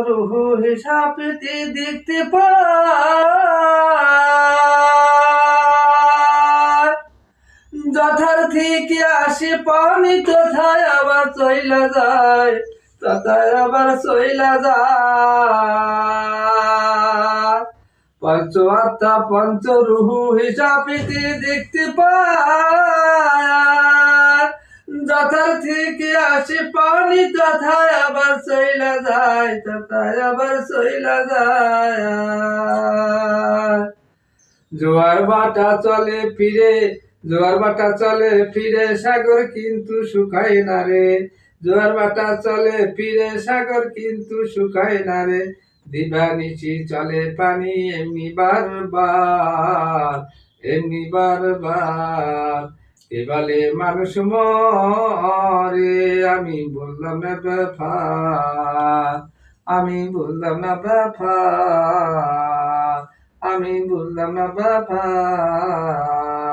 রুহু হিসাবটি দেখতে পায়, যথার্থী কি আসে পানি তথায় আবার চইলা যায়, তথায় আবার চইলা যায়। পঞ্চ আত্মা পঞ্চ রুহু হিসাবটি দেখতে পায়, যথার্থী কি আসে পানি তথায় আবার চইলা যায়, তথায় আবার চইলা যায়। জোয়ার ভাটা চলে ফিরে, জোয়ার ভাটা চলে ফিরে, সাগর কিন্তু শুকায় না রে। জোয়ার ভাটা চলে ফিরে, সাগর কিন্তু শুকায় না রে। দিবানিশি চলে পানি এমনি বারবার, এমনি বারবার। এবারে মানুষ মরে, আমি বললাম না ব্যাপার, আমি বললাম না ব্যাপার, আমি বললাম না ব্যাপার।